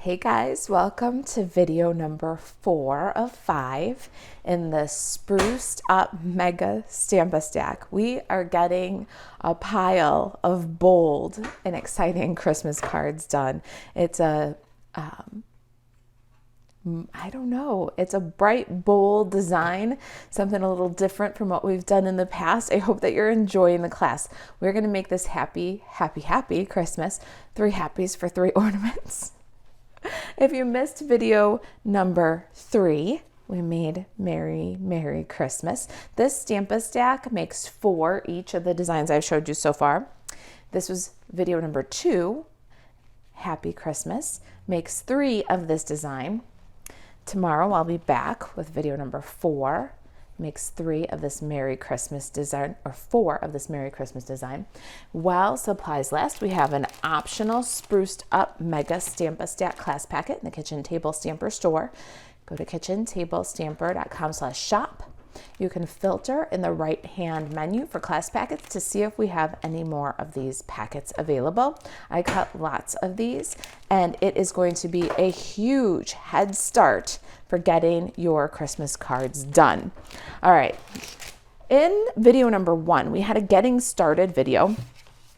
Hey guys, welcome to video number 4 of 5 in the Spruced Up Mega Stampa Stack. We are getting a pile of bold and exciting Christmas cards done. It's it's a bright, bold design, something a little different from what we've done in the past. I hope that you're enjoying the class. We're going to make this happy, happy, happy Christmas. 3 happies for 3 ornaments. If you missed video number 3, we made Merry, Merry Christmas. This Stampa stack makes 4 each of the designs I've showed you so far. This was video number 2, Happy Christmas, makes 3 of this design. Tomorrow I'll be back with video number 4, makes 3 of this Merry Christmas design, or 4 of this Merry Christmas design. While supplies last, we have an optional Spruced Up Mega Stampa Stack class packet in the Kitchen Table Stamper store. Go to kitchentablestamper.com/shop. You can filter in the right-hand menu for class packets to see if we have any more of these packets available. I cut lots of these, and it is going to be a huge head start for getting your Christmas cards done. All right, in video number 1, we had a getting started video.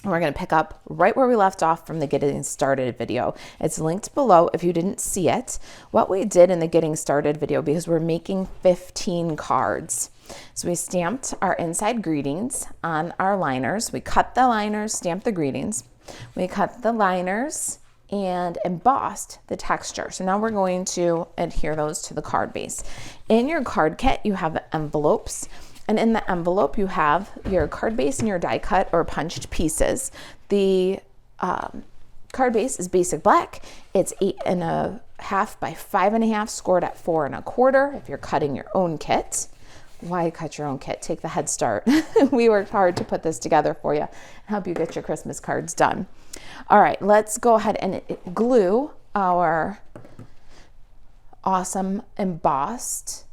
We're going to pick up right where we left off from the getting started video. It's linked below if you didn't see it. What we did in the getting started video, because we're making 15 cards. So we stamped our inside greetings on our liners. We cut the liners, stamped the greetings. We cut the liners and embossed the texture. So now we're going to adhere those to the card base. In your card kit, you have envelopes. And in the envelope, you have your card base and your die cut or punched pieces. The card base is basic black. It's 8.5 by 5.5, scored at 4 1/4. If you're cutting your own kit, why cut your own kit? Take the head start. We worked hard to put this together for you and help you get your Christmas cards done. All right, let's go ahead and glue our awesome embossed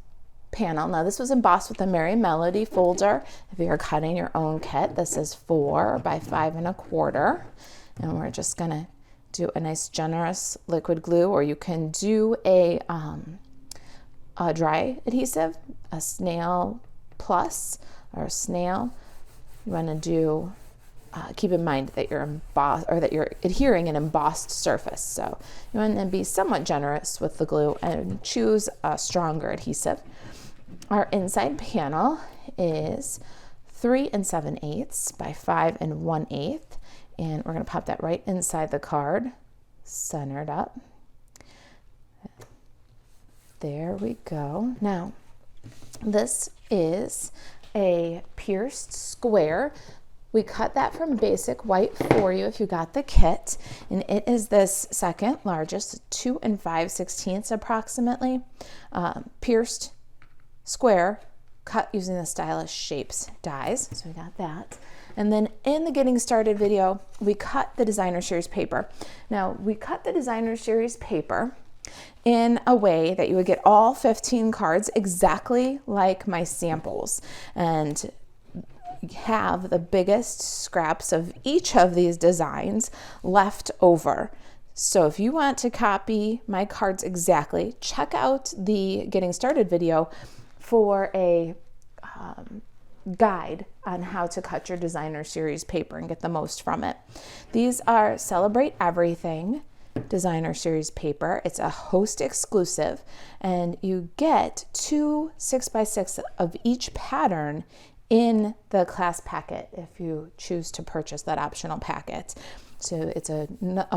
panel. Now this was embossed with a Merry Melody folder. If you're cutting your own kit, this is 4 by 5 1/4. And we're just gonna do a nice generous liquid glue, or you can do a dry adhesive, a snail plus or a snail. You wanna do, keep in mind that you're embossed, or that you're adhering an embossed surface. So you wanna be somewhat generous with the glue and choose a stronger adhesive. Our inside panel is 3 7/8 by 5 1/8, and we're going to pop that right inside the card, centered up. There we go. Now, this is a pierced square. We cut that from basic white for you if you got the kit, and it is this second largest, 2 5/16 approximately, pierced square cut using the Stylish Shapes dies. So we got that. And then in the getting started video, we cut the designer series paper. Now we cut the designer series paper in a way that you would get all 15 cards exactly like my samples, and have the biggest scraps of each of these designs left over. So if you want to copy my cards exactly, check out the getting started video for a guide on how to cut your designer series paper and get the most from it. These are Celebrate Everything designer series paper. It's a host exclusive, and you get 2 6x6 of each pattern in the class packet if you choose to purchase that optional packet. So it's a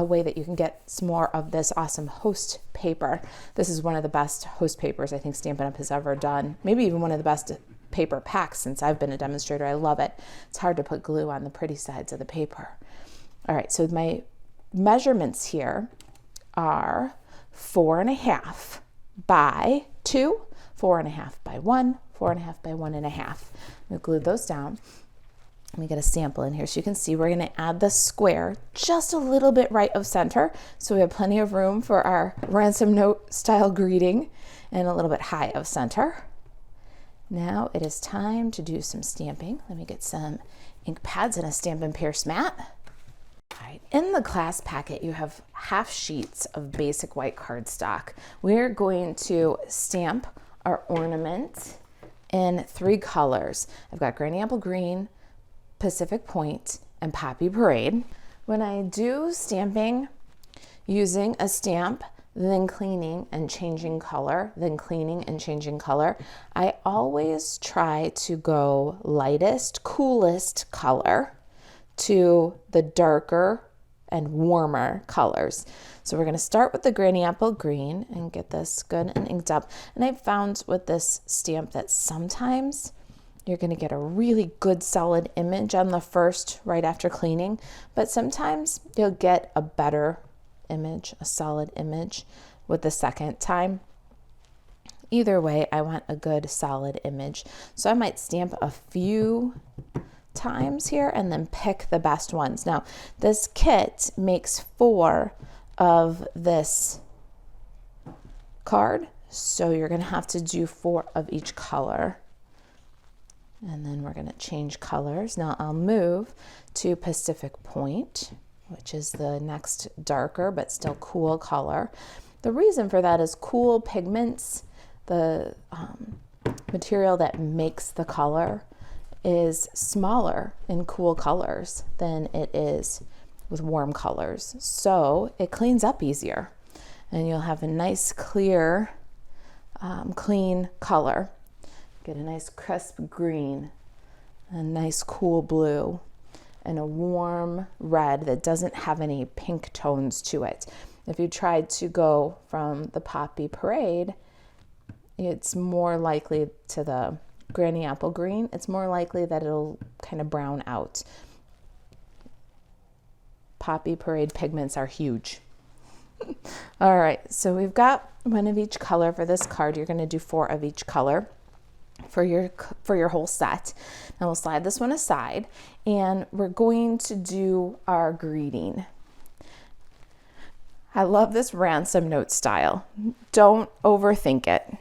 way that you can get some more of this awesome host paper. This is one of the best host papers I think Stampin' Up! Has ever done. Maybe even one of the best paper packs since I've been a demonstrator. I love it. It's hard to put glue on the pretty sides of the paper. All right, so my measurements here are 4.5 by 2, 4.5 by 1, 4.5 by 1.5. We glued those down. Let me get a sample in here so you can see. We're going to add the square just a little bit right of center, so we have plenty of room for our ransom note style greeting, and a little bit high of center. Now it is time to do some stamping. Let me get some ink pads and a Stampin' Pierce mat. All right, in the class packet, you have half sheets of basic white cardstock. We're going to stamp our ornament in 3 colors. I've got Granny Apple Green, Pacific Point, and Poppy Parade. When I do stamping using a stamp, then cleaning and changing color, then cleaning and changing color, I always try to go lightest, coolest color to the darker and warmer colors. So we're going to start with the Granny Apple Green and get this good and inked up. And I've found with this stamp that sometimes you're going to get a really good solid image on the first right after cleaning, but sometimes you'll get a better image, a solid image with the second time. Either way, I want a good solid image. So I might stamp a few times here and then pick the best ones. Now, this kit makes 4 of this card, so you're going to have to do 4 of each color. And then we're going to change colors. Now I'll move to Pacific Point, which is the next darker but still cool color. The reason for that is cool pigments, the material that makes the color, is smaller in cool colors than it is with warm colors. So it cleans up easier and you'll have a nice clear, clean color. Get a nice crisp green, a nice cool blue, and a warm red that doesn't have any pink tones to it. If you tried to go from the Poppy Parade, it's more likely to the Granny Apple Green, it's more likely that it'll kind of brown out. Poppy Parade pigments are huge. All right, so we've got 1 of each color for this card. You're going to do 4 of each color for your whole set. Now we'll slide this one aside and we're going to do our greeting. I love this ransom note style. Don't overthink it.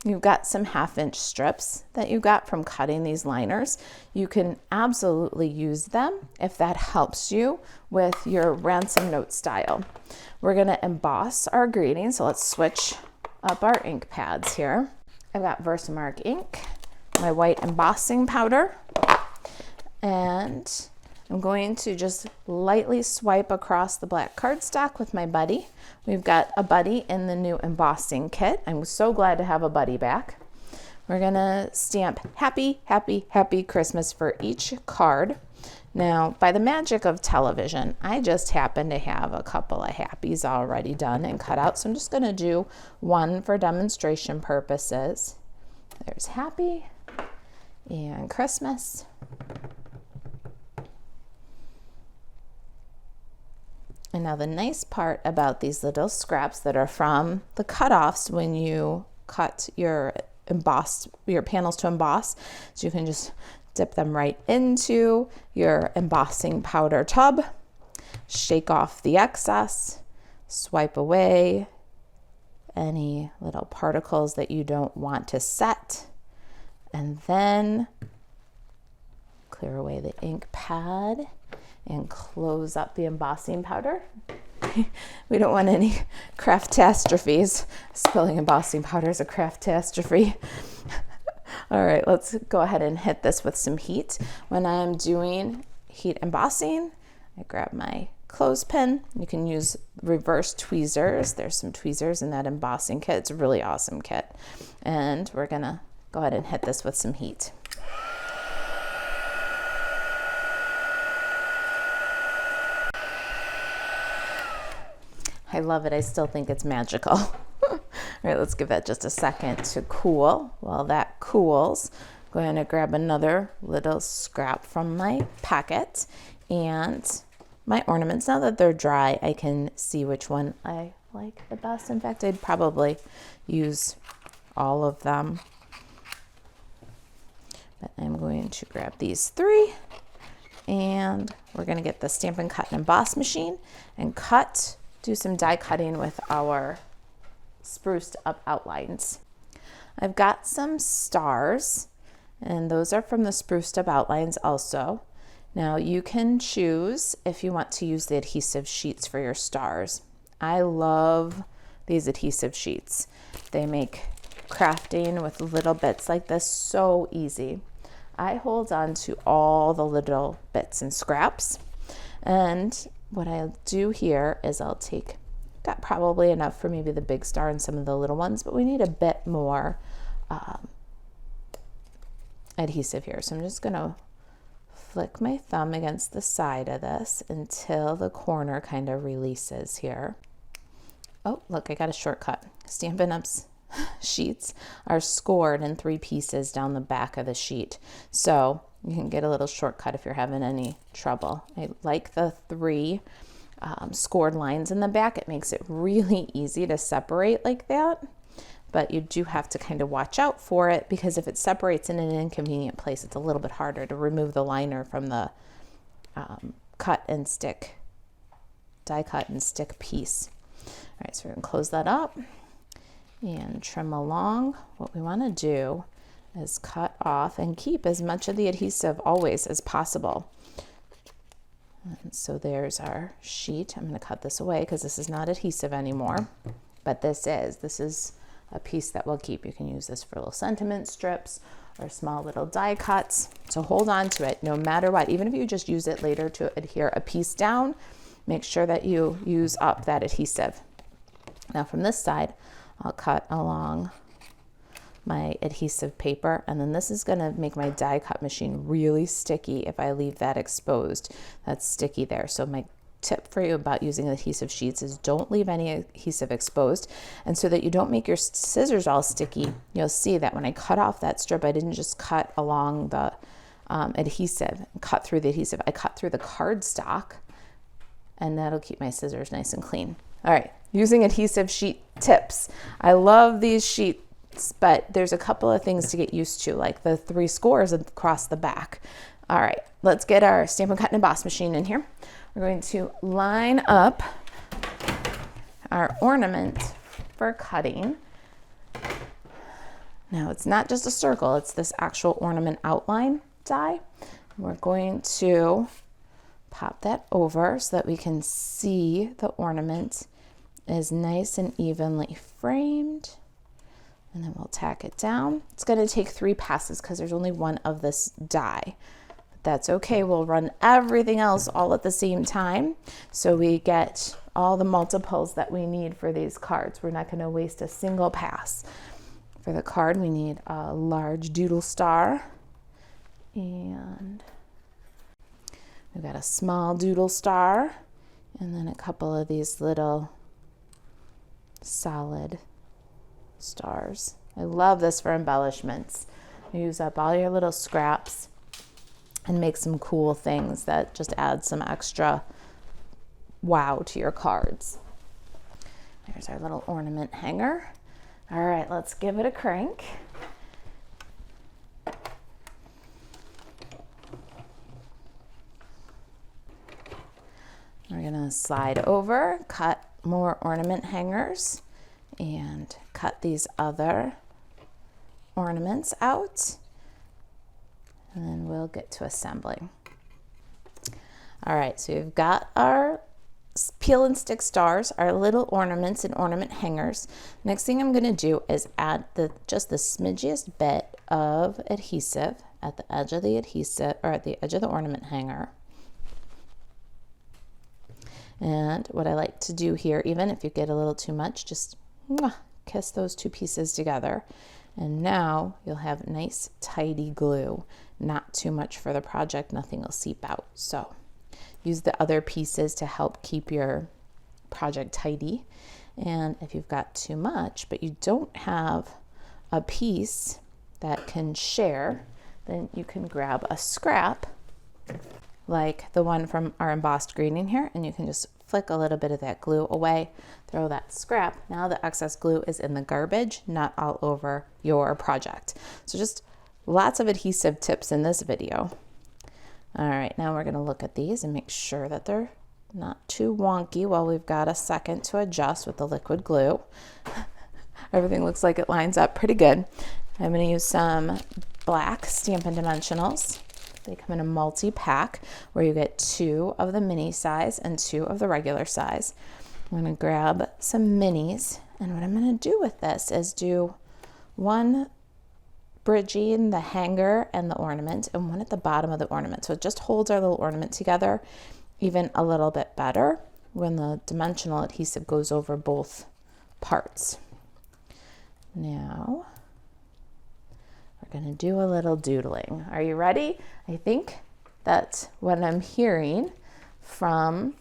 You've got some 1/2-inch strips that you got from cutting these liners. You can absolutely use them if that helps you with your ransom note style. We're going to emboss our greeting, so let's switch up our ink pads here. I've got Versamark ink, my white embossing powder, and I'm going to just lightly swipe across the black cardstock with my buddy. We've got a buddy in the new embossing kit. I'm so glad to have a buddy back. We're gonna stamp happy, happy, happy Christmas for each card. Now, by the magic of television, I just happen to have a couple of happies already done and cut out. So I'm just gonna do 1 for demonstration purposes. There's happy and Christmas. And now the nice part about these little scraps that are from the cutoffs when you cut your panels to emboss, so you can just dip them right into your embossing powder tub, shake off the excess, swipe away any little particles that you don't want to set, and then clear away the ink pad and close up the embossing powder. We don't want any craftastrophes. Spilling embossing powder is a craftastrophe. All right, let's go ahead and hit this with some heat. When I'm doing heat embossing, I grab my clothespin. You can use reverse tweezers. There's some tweezers in that embossing kit. It's a really awesome kit. And we're gonna go ahead and hit this with some heat. I love it. I still think it's magical. All right, let's give that just a second to cool. While that cools, I'm going to grab another little scrap from my packet and my ornaments. Now that they're dry, I can see which one I like the best. In fact, I'd probably use all of them. But I'm going to grab these 3 and we're going to get the Stampin' Cut and Emboss machine and do some die cutting with our spruced up outlines. I've got some stars, and those are from the spruced up outlines also. Now you can choose if you want to use the adhesive sheets for your stars. I love these adhesive sheets. They make crafting with little bits like this so easy. I hold on to all the little bits and scraps, and what I'll do here is I'll take, got probably enough for maybe the big star and some of the little ones, but we need a bit more adhesive here. So I'm just gonna flick my thumb against the side of this until the corner kind of releases here. Oh, look, I got a shortcut. Stampin' Up's sheets are scored in 3 pieces down the back of the sheet. So you can get a little shortcut if you're having any trouble. I like the 3 scored lines in the back. It makes it really easy to separate like that. But you do have to kind of watch out for it, because if it separates in an inconvenient place, it's a little bit harder to remove the liner from the cut and stick, die cut and stick piece. All right, so we're gonna close that up and trim along. What we wanna do is cut off and keep as much of the adhesive always as possible. And so there's our sheet. I'm gonna cut this away because this is not adhesive anymore, but this is a piece that will keep. You can use this for little sentiment strips or small little die cuts. So hold on to it no matter what. Even if you just use it later to adhere a piece down, make sure that you use up that adhesive. Now from this side, I'll cut along my adhesive paper, and then this is gonna make my die cut machine really sticky if I leave that exposed. That's sticky there. So my tip for you about using adhesive sheets is don't leave any adhesive exposed, and so that you don't make your scissors all sticky, you'll see that when I cut off that strip, I didn't just cut along the adhesive, cut through the adhesive, I cut through the cardstock, and that'll keep my scissors nice and clean. All right, using adhesive sheet tips. I love these sheets, but there's a couple of things to get used to, like the 3 scores across the back. All right, let's get our Stampin' Cut and Emboss machine in here. We're going to line up our ornament for cutting. Now it's not just a circle, it's this actual ornament outline die. We're going to pop that over so that we can see the ornament is nice and evenly framed. And then we'll tack it down. It's going to take 3 passes because there's only 1 of this die. That's okay. We'll run everything else all at the same time, so we get all the multiples that we need for these cards. We're not going to waste a single pass. For the card, we need a large doodle star, and we've got a small doodle star, and then a couple of these little solid stars. I love this for embellishments. You use up all your little scraps and make some cool things that just add some extra wow to your cards. There's our little ornament hanger. All right, let's give it a crank. We're gonna slide over, cut more ornament hangers, and cut these other ornaments out. And then we'll get to assembling. All right, so we've got our peel and stick stars, our little ornaments and ornament hangers. Next thing I'm gonna do is add just the smidgiest bit of adhesive at the edge of the adhesive, or at the edge of the ornament hanger. And what I like to do here, even if you get a little too much, just kiss those 2 pieces together. And now you'll have nice, tidy glue. Not too much for the project, nothing will seep out. So use the other pieces to help keep your project tidy. And if you've got too much, but you don't have a piece that can share, then you can grab a scrap like the one from our embossed greeting here, and you can just flick a little bit of that glue away, throw that scrap. Now the excess glue is in the garbage, not all over your project. So just lots of adhesive tips in this video. All right, now we're gonna look at these and make sure that they're not too wonky while we've got a second to adjust with the liquid glue. Everything looks like it lines up pretty good. I'm gonna use some black Stampin' Dimensionals They come in a multi-pack where you get 2 of the mini size and 2 of the regular size. I'm going to grab some minis, and what I'm going to do with this is do one bridging the hanger and the ornament and one at the bottom of the ornament. So it just holds our little ornament together even a little bit better when the dimensional adhesive goes over both parts. Now we're going to do a little doodling. Are you ready? I think that what I'm hearing from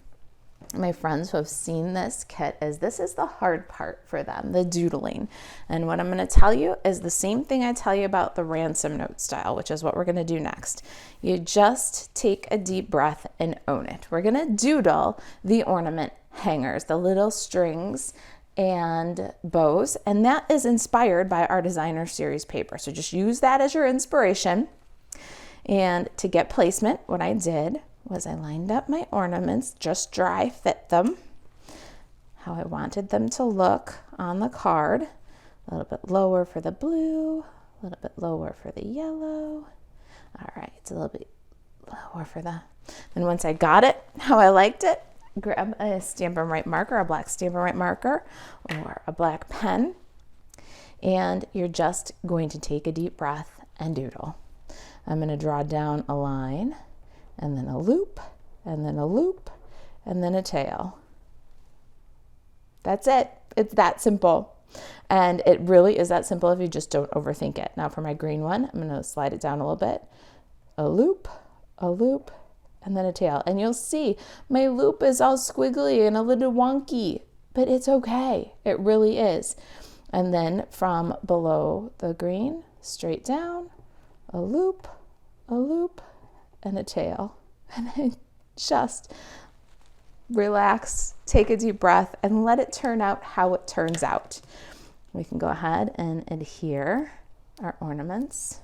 my friends who have seen this kit is this is the hard part for them, the doodling. And what I'm going to tell you is the same thing I tell you about the ransom note style, which is what we're going to do next. You just take a deep breath and own it. We're going to doodle the ornament hangers, the little strings and bows, and that is inspired by our designer series paper. So just use that as your inspiration. And to get placement, what I did was I lined up my ornaments, just dry fit them how I wanted them to look on the card. A little bit lower for the blue, a little bit lower for the yellow. All right, it's a little bit lower for the, and once I got it how I liked it, grab a Stampin' Right marker, a black Stampin' Right marker, or a black pen, and you're just going to take a deep breath and doodle. I'm going to draw down a line, and then a loop, and then a loop, and then a tail. That's it. It's that simple. And it really is that simple if you just don't overthink it. Now for my green one, I'm going to slide it down a little bit. A loop, and then a tail. And you'll see my loop is all squiggly and a little wonky, but it's okay. It really is. And then from below the green, straight down, a loop, and a tail. And then just relax, take a deep breath, and let it turn out how it turns out. We can go ahead and adhere our ornaments.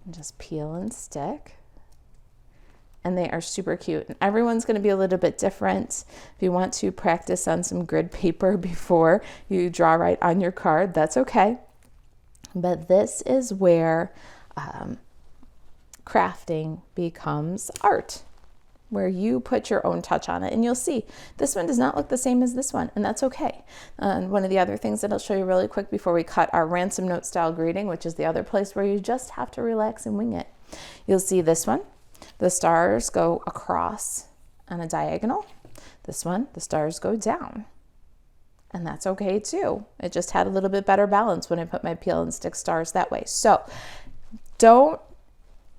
And just peel and stick. And they are super cute. And everyone's going to be a little bit different. If you want to practice on some grid paper before you draw right on your card, that's okay. But this is where crafting becomes art, where you put your own touch on it. And you'll see this one does not look the same as this one, and that's okay. And one of the other things that I'll show you really quick before we cut our ransom note style greeting, which is the other place where you just have to relax and wing it. You'll see this one, the stars go across on a diagonal. This one, the stars go down. And that's okay too. It just had a little bit better balance when I put my peel and stick stars that way. So don't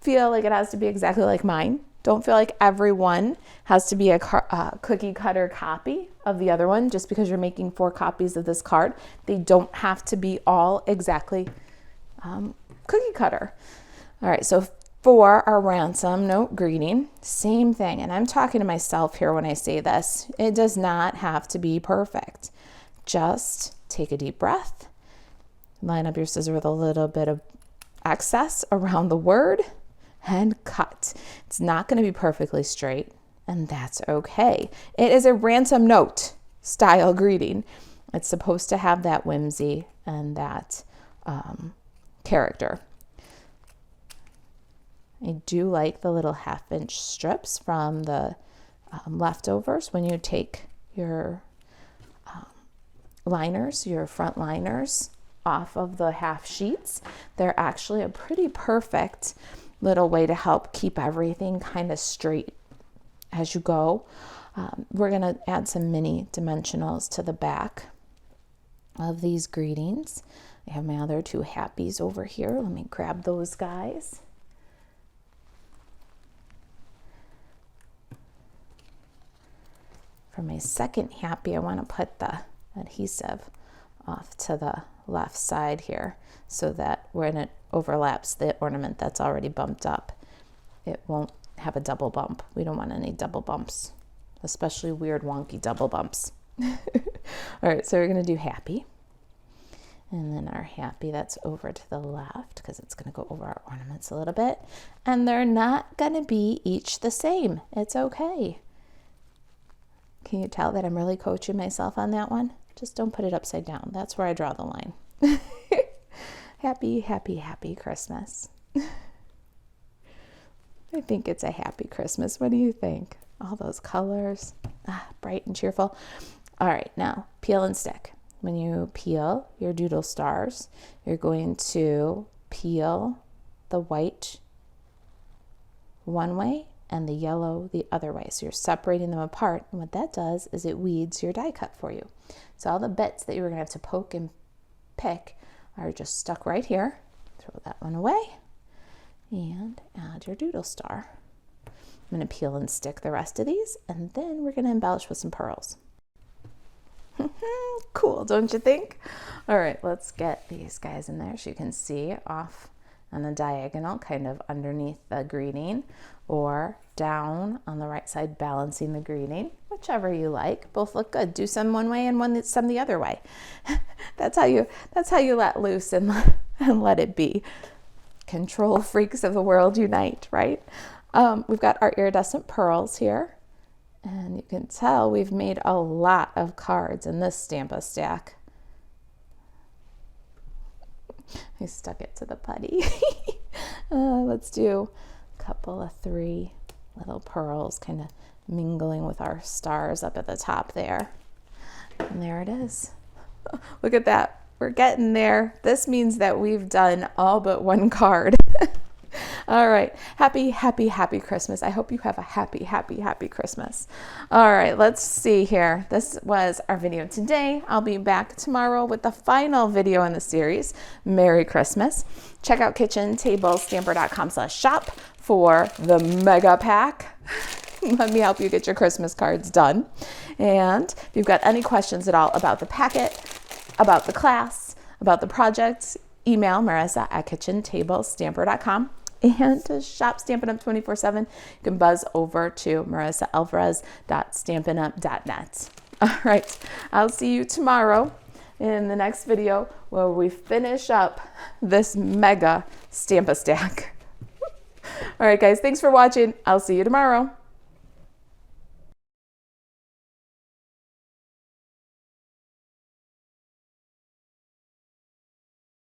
feel like it has to be exactly like mine. Don't feel like everyone has to be a cookie cutter copy of the other one just because you're making 4 copies of this card. They don't have to be all exactly cookie cutter. All right, so for our ransom note greeting, same thing. And I'm talking to myself here when I say this. It does not have to be perfect. Just take a deep breath, line up your scissor with a little bit of excess around the word, and cut. It's not going to be perfectly straight, and that's okay. It is a ransom note style greeting. It's supposed to have that whimsy and that character. I do like the little 1/2-inch strips from the leftovers when you take your liners, your front liners off of the half sheets. They're actually a pretty perfect little way to help keep everything kind of straight as you go. We're going to add some mini dimensionals to the back of these greetings. I have my other 2 happies over here. Let me grab those guys. For my second happy, I want to put the adhesive off to the left side here so that when it overlaps the ornament that's already bumped up, it won't have a double bump. We don't want any double bumps, especially weird wonky double bumps. All right, so we're going to do happy. And then our happy that's over to the left because it's going to go over our ornaments a little bit. And they're not going to be each the same. It's okay. Can you tell that I'm really coaching myself on that one? Just don't put it upside down. That's where I draw the line. Happy, happy, happy Christmas. I think it's a happy Christmas. What do you think? All those colors, bright and cheerful. All right, now peel and stick. When you peel your doodle stars, you're going to peel the white one way and the yellow the other way. So you're separating them apart. And what that does is it weeds your die cut for you. So all the bits that you were going to have to poke and pick are just stuck right here. Throw that one away and add your doodle star. I'm going to peel and stick the rest of these, and then we're going to embellish with some pearls. Cool, don't you think? All right, let's get these guys in there so you can see off on the diagonal, kind of underneath the greeting, or down on the right side, balancing the greeting, whichever you like. Both look good. Do some one way and some the other way. That's how you let loose and let it be. Control freaks of the world unite, right? We've got our iridescent pearls here, and you can tell we've made a lot of cards in this Stampa stack. I stuck it to the putty. Let's do a couple of 3 little pearls, kind of mingling with our stars up at the top there. And there it is. Look at that. We're getting there. This means that we've done all but one card. All right. Happy, happy, happy Christmas. I hope you have a happy, happy, happy Christmas. All right. Let's see here. This was our video today. I'll be back tomorrow with the final video in the series. Merry Christmas. Check out kitchentablestamper.com/shop for the mega pack. Let me help you get your Christmas cards done. And if you've got any questions at all about the packet, about the class, about the project, email Marisa at kitchentablestamper.com. And to shop Stampin' Up! 24/7, you can buzz over to marisaalvarez.stampinup.net. All right, I'll see you tomorrow in the next video where we finish up this mega Stampa stack. All right, guys, thanks for watching. I'll see you tomorrow.